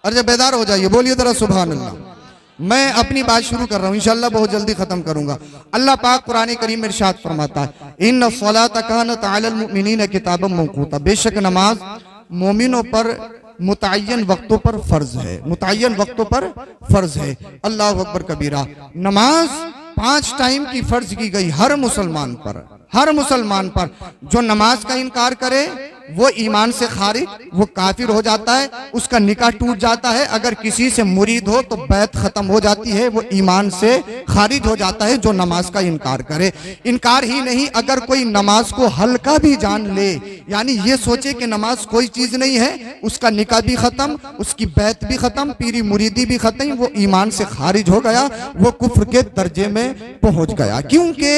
اور جب بیدار ہو جائیے بولیے ذرا سبحان اللہ۔ میں اپنی بات شروع کر رہا ہوں، انشاءاللہ بہت جلدی ختم کروں گا۔ اللہ پاک قرآن کریم میں ارشاد فرماتا ہے ان الصلاۃ کانت علی المؤمنین کتابا موقوتا، بے شک نماز مومنوں پر متعین وقتوں پر فرض ہے، متعین وقتوں پر فرض ہے۔ اللہ اکبر کبیرہ۔ نماز 5 ٹائم کی فرض کی گئی ہر مسلمان پر، ہر مسلمان پر۔ جو نماز کا انکار کرے وہ ایمان سے خارج، وہ کافر ہو جاتا ہے، اس کا نکاح ٹوٹ جاتا ہے۔ اگر کسی سے مرید ہو تو بیعت ختم ہو جاتی ہے، وہ ایمان سے خارج ہو جاتا ہے جو نماز کا انکار کرے۔ انکار ہی نہیں، اگر کوئی نماز کو ہلکا بھی جان لے، یعنی یہ سوچے کہ نماز کوئی چیز نہیں ہے، اس کا نکاح بھی ختم، اس کی بیعت بھی ختم، پیری مریدی بھی ختم، وہ ایمان سے خارج ہو گیا، وہ کفر کے درجے میں پہنچ گیا۔ کیونکہ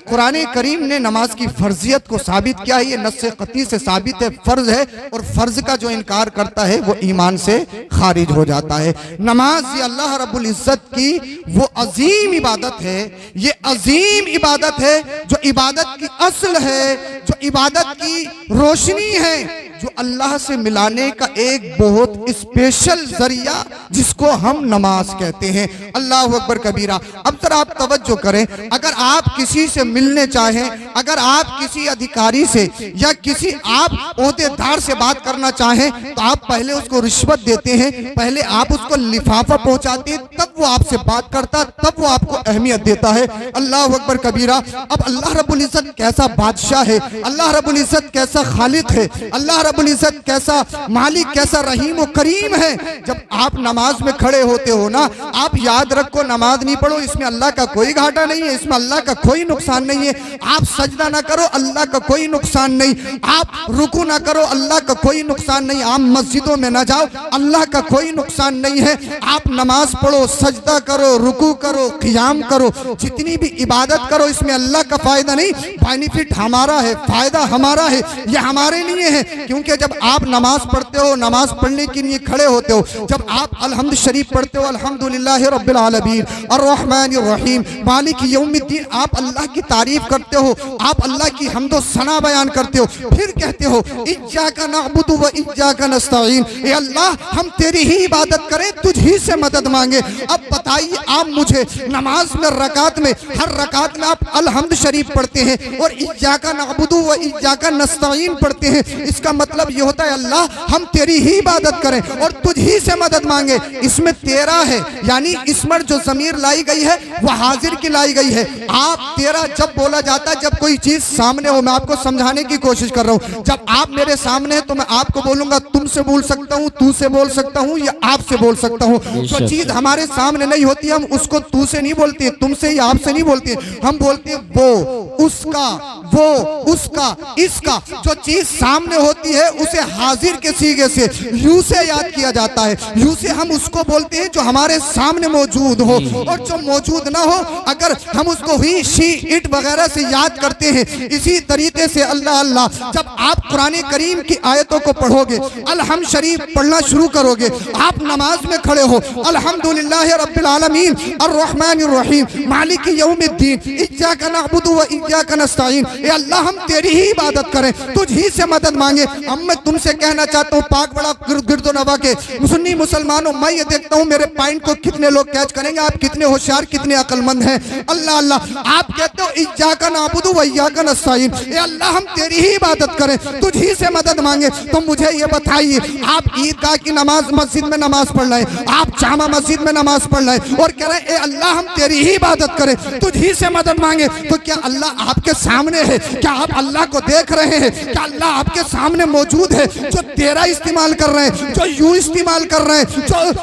قرآن کریم نے نماز کی فرضیت کو ثابت کیا ہے، یہ نص قطعی سے ثابت ہے، فرض ہے، اور فرض کا جو انکار کرتا ہے وہ ایمان سے خارج ہو جاتا ہے۔ نماز یہ اللہ رب العزت کی وہ عظیم عبادت ہے، یہ عظیم عبادت ہے جو عبادت کی اصل ہے، جو عبادت کی روشنی ہے، جو اللہ سے ملانے کا ایک بہت اسپیشل ذریعہ جس کو ہم نماز کہتے ہیں۔ اللہ اکبر کبیرہ۔ اب ذرا آپ توجہ کریں، اگر آپ کسی سے ملنے چاہیں، اگر آپ کسی ادھیکاری سے یا کسی آپ عہدے دار سے بات کرنا چاہیں تو آپ پہلے اس کو رشوت دیتے ہیں، پہلے آپ اس کو لفافہ پہنچاتے ہیں، تب وہ آپ سے بات کرتا، تب وہ آپ کو اہمیت دیتا ہے۔ اللہ اکبر کبیرہ۔ اب اللہ رب العزت کیسا بادشاہ ہے، اللہ رب العزت کیسا خالق ہے، اللہ رب العزت کیسا مالک، کیسا رحیم و کریم ہے۔ جب آپ نماز میں کھڑے ہوتے ہو نا، آپ یاد رکھو نماز نہیں پڑھو اس میں اللہ کا کوئی گھاٹا نہیں ہے، اس میں اللہ کا کوئی نقصان نہیں ہے۔ آپ سجدہ نہ کرو اللہ کا کوئی نقصان نہیں، آپ رکوع نہ کرو اللہ کا کوئی نقصان نہیں، آپ مسجدوں میں نہ جاؤ اللہ کا کوئی نقصان نہیں ہے۔ آپ نماز پڑھو، سجدہ کرو، رکوع کرو، قیام کرو، جتنی بھی عبادت کرو، اس میں اللہ کا فائدہ نہیں، بینیفٹ ہمارا ہے، فائدہ ہمارا ہے، یہ ہمارے لیے ہے۔ کیونکہ جب آپ نماز پڑھتے ہو، نماز پڑھنے کے لیے کھڑے ہوتے ہو، جب آپ الحمد شریف پڑھتے ہو، الحمدللہ رب العالمین الرحمن الرحیم مالک یوم الدین، آپ اللہ کی تعریف کرتے ہو، آپ اللہ کی حمد و ثنا بیان کرتے ہو، پھر کہتے ہو ایاک نعبد و ایاک نستعین، اے اللہ ہم تیری ہی عبادت کریں، تجھ ہی سے مدد مانگے۔ اب بتائیے آپ مجھے نماز میں رکعت میں ہر رکعت میں آپ الحمد شریف پڑھتے ہیں اور ایاک نعبد و ایاک نستعین پڑھتے ہیں، اس کا مطلب یہ ہوتا ہے اللہ ہم تیری ہی عبادت کریں اور تجھ ہی سے مدد مانگے۔ اس میں تیرا ہے، یعنی اس میں جو ضمیر لائی گئی ہے وہ حاضر کی لائی گئی ہے۔ آپ تیرا جب بولا جاتا ہے جب کوئی چیز سامنے ہو، میں آپ کو سمجھانے کی کوشش کر رہا ہوں، جب آپ میرے سامنے ہیں تو میں آپ کو بولوں گا تم سے بول سکتا ہوں، تو سے بول سکتا ہوں یا آپ سے بول سکتا ہوں۔ جو چیز ہمارے سامنے نہیں ہوتی ہم اس کو تو سے نہیں بولتے، تم سے یا آپ سے نہیں بولتے، ہم بولتے ہیں وہ، اس کا، وہ، اس کا، اس کا۔ جو چیز سامنے ہوتی ہے اسے حاضر کے صیغے سے یوں سے یاد کیا جاتا ہے، یوں سے ہم اس کو بولتے ہیں جو ہمارے سامنے موجود ہو، اور جو موجود نہ ہو اگر ہم اس کو ہی، شی، اٹ وغیرہ سے یاد کرتے ہیں۔ اسی طریقے سے اللہ اللہ جب آپ قرآن کریم کی آیتوں کو پڑھو گے، الحمد شریف پڑھنا شروع کرو گے، آپ نماز میں کھڑے ہو، الحمدللہ رب العالمین الرحمن الرحیم مالک یوم الدین ایاک نعبد و ایاک نستعین، اے اللہ ہم تیری ہی عبادت کریں، تجھ ہی سے مدد مانگے۔ اب میں تم سے کہنا چاہتا ہوں پاک بڑا گرد و نواح کے سنی مسلمانوں، میں یہ دیکھتا ہوں میرے پوائنٹ کو کتنے لوگ کیچ کریں گے، آپ کتنے ہوشیار، کتنے عقل مند ہیں۔ اللہ اللہ آپ کہتے ہو ایاک نعبد و ایاک نستعین، اے اللہ ہم تیری ہی عبادت کریں، تجھ ہی سے مدد مانگے۔ تو مجھے یہ بتائیے آپ عیدگاہ کی نماز مسجد میں نماز پڑھ رہے ہیں، آپ جامع مسجد میں نماز پڑھ رہے ہیں اور کہہ رہے ہیں اے اللہ ہم تیری ہی عبادت کریں، تجھ ہی سے مدد مانگے، تو کیا اللہ آپ کے سامنے ہے؟ کیا آپ اللہ کو دیکھ رہے ہیں؟ کیا اللہ آپ کے سامنے موجود ہے؟ جو تیرا استعمال کر رہے ہیں، جو یوں استعمال کر رہے ہیں،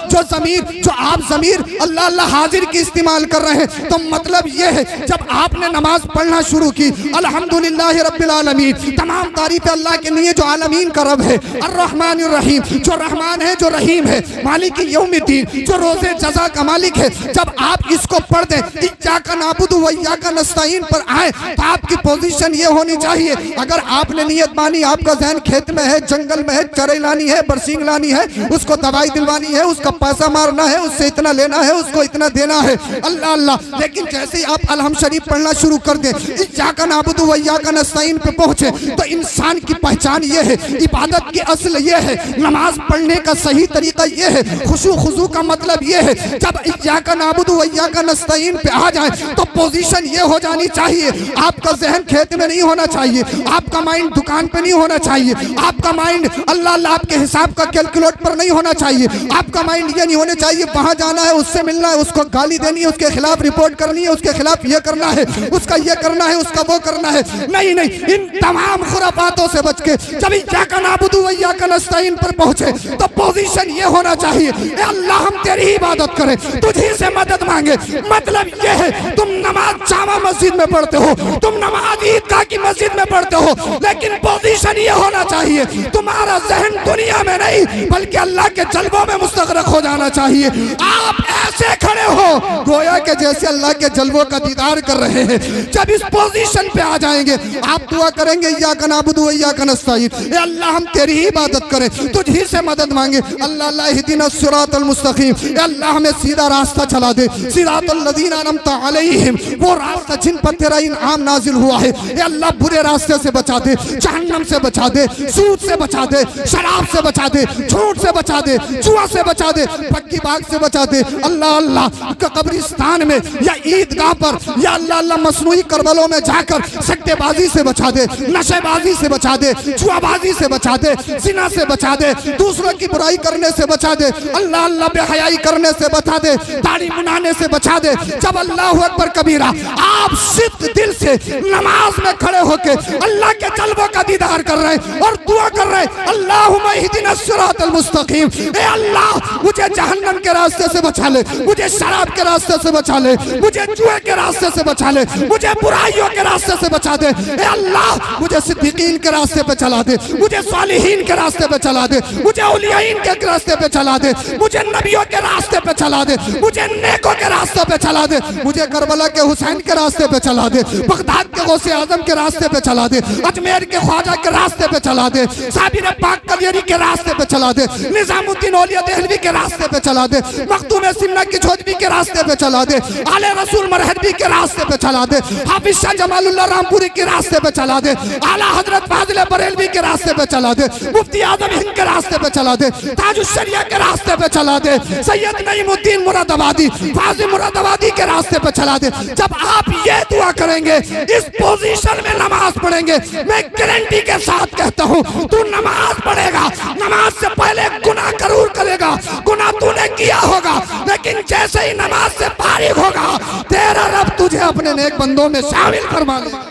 جو ضمیر، جو آپ ضمیر اللہ اللہ حاضر کی استعمال کر رہے ہیں، تو مطلب یہ ہے جب آپ نے نماز پڑھنا شروع کی، الحمدللہ رب العالمین، تمام تعریف اللہ کے لیے جو عالمین کا رب ہے، الرحمن الرحیم، جو رحمان ہے، جو رحیم ہے، مالک یوم الدین، جو روز جزا کا مالک ہے، جب آپ اس کو پڑھ دیں ایاک نعبد و ایاک نستعین پر آئے تو آپ کی پوزیشن पोजीशन ये होनी चाहिए, अगर आपने नियत मानी, आपका ज़हन खेत में है, जंगल में है, चरे लानी है, बरसींग लानी है, उसको दवाई दिलवानी है, उसका पैसा मारना है, उससे इतना लेना है, उसको इतना देना है, अल्लाह अल्लाह। लेकिन जैसे ही आप अलहम शरीफ पढ़ना शुरू कर दें, इय्याका नअबुदु व इय्याका नस्तईन पे पहुंचे, तो इंसान की पहचान ये है, इबादत की असल ये है, नमाज पढ़ने का सही तरीका ये है, खुशू खुजू का मतलब ये है। जब इय्याका नअबुदु व इय्याका नस्तईन पे आ जाए तो पोजीशन ये हो जानी चाहिए, आपका जहन खेत में नहीं होना चाहिए, आपका माइंड दुकान पे नहीं होना चाहिए, आपका माइंड अल्लाह अल्लाह आपके हिसाब का कैलकुलेट पर नहीं होना चाहिए, आपका माइंड ये नहीं होना चाहिए वहां जाना है, उससे मिलना है, उसको गाली देनी है, उसके खिलाफ रिपोर्ट करनी है, उसके खिलाफ ये करना है, उसका ये करना है, उसका वो करना है। नहीं नहीं, इन तमाम खुराफातों से बच के जब इय्याका नअबुदु व इय्याका नस्तईन पर पहुंचे तो पोजीशन ये होना चाहिए, ए अल्लाह हम तेरी ही इबादत करें, तुझी से मदद मांगे। मतलब ये है, तुम नमाज जामा मस्जिद में पढ़ते हो, तुम नमाज ईदगाह की मस्जिद में पढ़ते हो, लेकिन पोजीशन ये होना चाहिए, तुम्हारा जहन दुनिया में नहीं बल्कि अल्लाह के जलवों में मुस्तगरक हो जाना चाहिए। आप ऐसे खड़े हो गोया के जैसे अल्लाह के जलवों का दीदार कर रहे हैं। जब इस पोजीशन पे आ जाएंगे, आप दुआ करेंगे इय्याका नअबुदु व इय्याका नस्तईन, ए अल्लाह हम तेरी ही इबादत करें, तुझी से मदद मांगे। अल्लाह अल्लाह इहदिना सिरातल मुस्तकीम, ए अल्लाह हमें सीधा रास्ता चला दे, सिरातल लज़ीना अनअमता अलैहिम, वो रास्ता जिन पर तेरा इनाम नाजिल हुआ है। ए अल्लाह बुरे रास्ते से बचा दे, जहन्नम से बचा दे, सूद से बचा दे, शराब से बचा दे, झूठ से बचा दे, जुआ से बचा दे, पक्की बाग से बचा दे। अल्लाह अल्लाह कब्रिस्तान में या ईदगाह पर या अल्लाह अल्लाह मसनूई करबलों में जाकर सट्टेबाजी से बचा दे, नशेबाजी से बचा दे, जुआबाजी से बचा दे, जिना से बचा दे, दूसरों की बुराई करने से बचा दे, अल्लाह अल्लाह बेहयाई करने से बचा दे, दाढ़ी मुनाने से बचा दे। जब अल्लाहु अकबर कबीरा आप सिद्ध दिल से नमाज में खड़े होके अल्लाह के जलवों का दीदार कर रहे हैं और दुआ कर रहे हैं, अल्लाहुम्मा इहदिना सिरातल मुस्तकीम, ए अल्लाह मुझे जहन्नम के रास्ते से बचा ले, मुझे शराब के रास्ते से बचा ले, मुझे जुए के रास्ते से बचा ले, मुझे बुराइयों के रास्ते से बचा दे, ए अल्लाह मुझे सिद्दीकीन के रास्ते पे चला दे, मुझे सालिहीन के रास्ते पे चला दे, मुझे औलियाइन के रास्ते पे चला दे, मुझे नबियों के रास्ते पे चला दे, मुझे नेकों के रास्ते पे चला दे, मुझे करबला के हुसैन के रास्ते पे चला दे, बगदाद के गौसे आजम के रास्ते पे चला दे, अजमेर के ख्वाजा के रास्ते पे चला दे, साबिर पाक कलियरी के रास्ते पे चला दे, निजामुद्दीन औलिया देहलवी के रास्ते पे चला दे, मखदूम सिमना की छोजवी के रास्ते पे चला दे, आले रसूल मरहबी के रास्ते पे चला दे, हाफिज शाह जमालुल्लाह रामपुरी के रास्ते पे चला दे, आला हजरत फाजिल बरेलवी के रास्ते पे चला दे, मुफ्ती आजम हिंद के रास्ते पे चला दे, ताजुश शरिया के रास्ते पे चला दे, सैयद नईमुद्दीन मुरादाबादी फाजिल मुरादाबादी के रास्ते पे चला दे। जब आप ये दुआ करेंगे, इस पोजीशन में नमाज पढ़ेंगे, मैं गारंटी के साथ कहता हूँ तू नमाज पढ़ेगा, नमाज से पहले गुनाह जरूर करेगा, गुनाह तूने किया होगा, लेकिन जैसे ही नमाज से फारिग होगा तेरा रब तुझे अपने नेक बंदों में शामिल फरमा लेगा।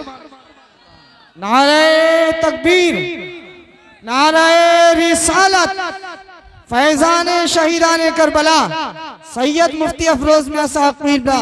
नारे तकबीर, नारे रिसालत, फैजान शहीदान करबला सैयद मुफ्ती अफरोज मियां साहब मीरदा,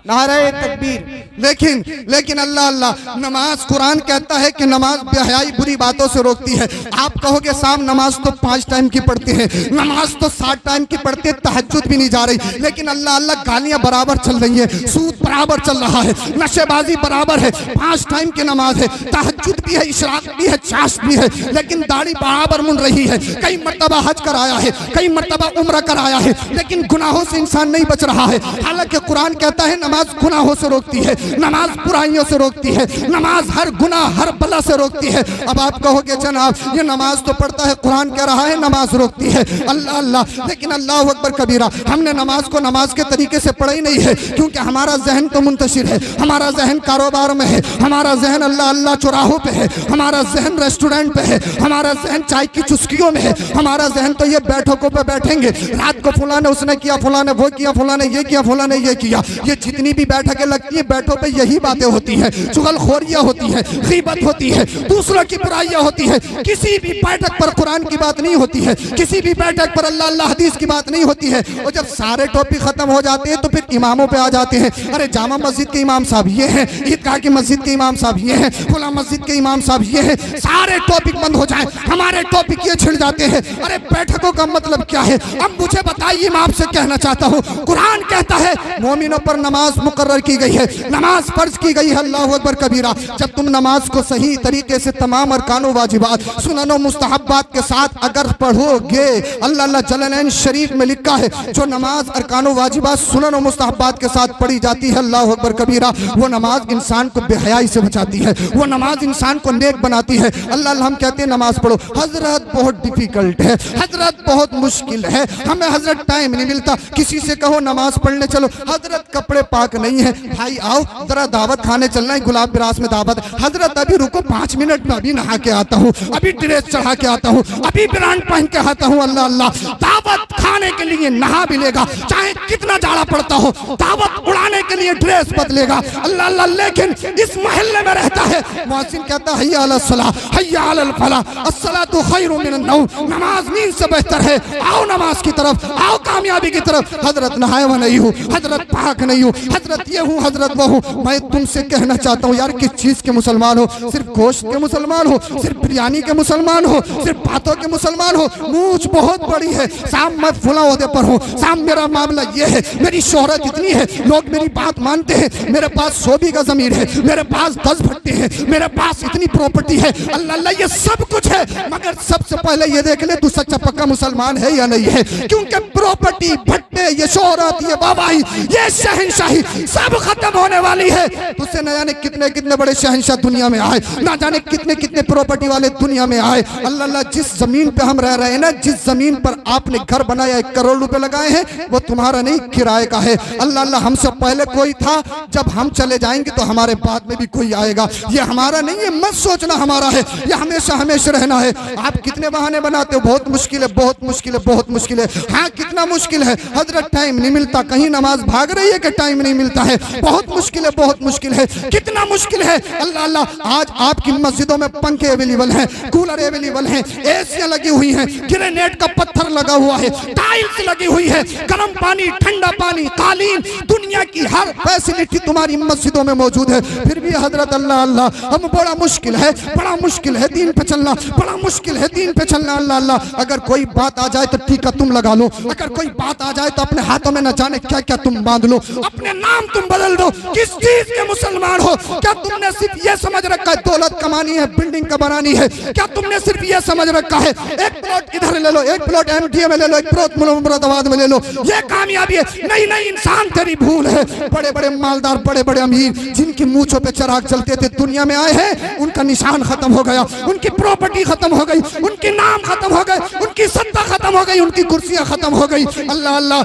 नारे तकबीर। लेकिन अल्लाह अल्लाह, नमाज कुरान कहता है कि नमाज बेहयाई बुरी बातों से रोकती है। आप कहोगे साहब नमाज तो 5 टाइम की पढ़ते हैं, नमाज तो 7 टाइम की पढ़ते, तहज्जुद भी नहीं जा रही, लेकिन अल्लाह अल्लाह गालियां बराबर चल रही है, सूद बराबर चल रहा है, नशेबाजी बराबर है, 5 टाइम की नमाज है, तहज्जुद भी है, इशराक भी है, चाश भी है, लेकिन दाढ़ी बराबर मुन रही है, कई मर्तबा हज कराया है, कई मर्तबा उम्र कराया है, लेकिन गुनाहों से इंसान नहीं बच रहा है। हालांकि कुरान कहता है नमाज गुनाहों से रोकती है, नमाज बुराइयों से रोकती है, नमाज हर गुनाह हर बला से रोकती है। अब आप कहोगे जनाब ये नमाज तो पढ़ता है, कुरान कह रहा है नमाज रोकती है, अल्लाह अल्लाह, लेकिन अल्लाह अकबर कबीरा, हमने नमाज को नमाज के तरीके से पढ़ा ही नहीं है, क्योंकि हमारा जहन तो मुंतशिर है, हमारा जहन कारोबार में है, हमारा जहन अल्लाह अल्लाह चौराहों पे है, हमारा जहन रेस्टोरेंट पे है, हमारा जहन चाय की चुस्कियों में है, हमारा जहन तो ये बैठकों पे बैठेंगे, रात को फुला ने उसने किया, फुला ने वो किया, फुला ने ये किया, फुला ने ये किया, ये जितनी भी बैठकें लगती है बैठों पे यही बातें होती हैं, चुगलखोरियां होती है, गीबत होती है, दूसरों की बुराइयां होती है। किसी भी बैठक पर कुरान की बात नहीं होती है, किसी भी बैठक पर अल्लाह अल्लाह हदीस की बात नहीं होती है। और जब सारे टॉपिक खत्म हो जाते हैं तो फिर इमामों पे आ जाते हैं, अरे जामा मस्जिद के इमाम साहब ये हैं, ईदगाह की मस्जिद के इमाम साहब ये हैं, फुला मस्जिद के इमाम साहब ये हैं, सारे टॉपिक बंद हो जाए, हमारे टॉपिक ये छिड़ जाते हैं। अरे बैठकों का मतलब क्या है? अब मुझे बताइए, मैं आपसे कहना चाहता हूँ, कुरान कहता है मोमिनों पर नमाज नमाज मुकर्रर की गई है, नमाज फर्ज की गई है। अल्लाहु अकबर कबीरा। जब तुम नमाज को सही तरीके से तमाम अरकानो वाजिबात सुननो मुस्तहब्बात के साथ अगर पढ़ोगे, अल्लाह जलालैन शरीफ में लिखा है जो नमाज अरकानो वाजिबात सुननो मुस्तहब्बात के साथ पढ़ी जाती है, अल्लाहु अकबर कबीरा, वो नमाज इंसान को बेहयाई से बचाती है, वो नमाज इंसान को नेक बनाती है। अल्लाह हम कहते हैं नमाज पढ़ो, हजरत बहुत डिफिकल्ट है, हजरत बहुत मुश्किल है, हमें हजरत टाइम नहीं मिलता। किसी से कहो नमाज पढ़ने चलो, हजरत कपड़े पाक नहीं है, भाई आओ जरा दावत खाने चलना है, गुलाब बिरास में दावत। हजरत अभी रुको 5 मिनट में अभी नहा के आता हूँ, अभी ड्रेस चढ़ा के आता हूँ, अभी ब्रांड पहन के आता हूँ। अल्लाह अल्लाह, दावत खाने के लिए नहा भी लेगा, चाहे कितना जाड़ा पड़ता हो, दावत उड़ाने के लिए ड्रेस बदलेगा। अल्लाह अल्लाह, लेकिन इस मोहल्ले में रहता है, मुअज्जिन कहता है हय्या अलस सलाह हय्या अलल फलाह, अस्सलातु खैरुम मिनन नौम, नमाज नींद से बेहतर है, आओ नमाज की तरफ, आओ कामयाबी की तरफ। हजरत नहाए हुआ नहीं हूँ, हजरत पाक नहीं हूँ, हजरत ये हूँ, हजरत वो हूँ। मैं तुमसे कहना चाहता हूँ यार, किस चीज के मुसलमान हो? सिर्फ गोश्त के मुसलमान हो, सिर्फ बिरयानी के मुसलमान हो, सिर्फ बातों के मुसलमान हो? मूंछ बहुत बड़ी है, शाम मैं फुला ओहदे पर हूँ, शाम मेरा मामला ये है, मेरी शोहरत इतनी है, लोग मेरी बात मानते हैं, मेरे पास 100 बीघा जमीन है, मेरे पास 10 भट्टे हैं, मेरे पास इतनी प्रॉपर्टी है। अल्लाह अल्लाह, ये सब कुछ है, मगर सबसे पहले ये देख ले तू सच्चा पक्का मुसलमान है या नहीं है। क्योंकि प्रॉपर्टी, भट्टे, ये शोहरत, ये बाबाई, ये शहंशाही सब खत्म होने वाली है। तुझसे न जाने कितने कितने बड़े शहंशाह दुनिया में आए, ना जाने कितने कितने प्रॉपर्टी वाले दुनिया में आए। अल्लाह अल्लाह, जिस जमीन पे हम रह रहे हैं ना, जिस जमीन पर आपने घर बनाया 1 करोड़ रुपए लगाए हैं, वो तुम्हारा नहीं किराए का है। अल्लाह अल्लाह, हमसे पहले कोई था, जब हम चले जाएंगे तो हमारे बाद में भी कोई आएगा। ये हमारा नहीं है, मत सोचना हमारा है, ये हमेशा हमेशा रहना है। आप कितने बहाने बनाते हो, बहुत मुश्किल है, बहुत मुश्किल है, बहुत मुश्किल है। हाँ कितना मुश्किल है हजरत, टाइम नहीं मिलता, कहीं नमाज भाग रही है कि टाइम नहीं मिलता है, बहुत मुश्किल है, बहुत मुश्किल है, कितना मुश्किल है। अल्लाह अल्लाह, आज आपकी मस्जिदों में पंखे अवेलेबल हैं, कूलर अवेलेबल हैं, एसियां लगी हुई हैं, ग्रेनेड का पत्थर लगा हुआ है, टाइल्स लगी हुई है, गर्म पानी, ठंडा पानी, कालीन, दुनिया की हर फैसिलिटी तुम्हारी मस्जिदों में मौजूद है। फिर भी हजरत अल्लाह अल्लाह, हम बड़ा मुश्किल है, बड़ा मुश्किल है दीन पे चलना, बड़ा मुश्किल है दीन पे चलना। अल्लाह अल्लाह, अगर कोई बात आ जाए तो टीका तुम लगा लो, अगर कोई बात आ जाए तो अपने हाथों में न जाने क्या क्या तुम बांध लो, अपने नाम तुम बदल दो। किस चीज के मुसलमान हो? क्या तुमने सिर्फ ये समझ रखा है दौलत कमानी है, बिल्डिंग का बनानी है? क्या तुमने सिर्फ ये समझ रखा है एक प्लॉट इधर ले लो, एक प्लॉट एमटीए में ले लो, एक प्लॉट मुरादाबाद में ले लो, ये कामयाबी है? नहीं नहीं, इंसान तेरी भूल है। बड़े बड़े मालदार, बड़े बड़े अमीर, जिनकी मूंछों पे चिराग जलते थे, दुनिया में आए हैं, उनका निशान खत्म हो गया, उनकी प्रॉपर्टी खत्म हो गई, उनके नाम खत्म हो गए, उनकी सत्ता खत्म हो गई, उनकी कुर्सियां खत्म हो गई। अल्लाह अल्लाह,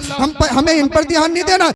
हमें इन पर ध्यान नहीं देना।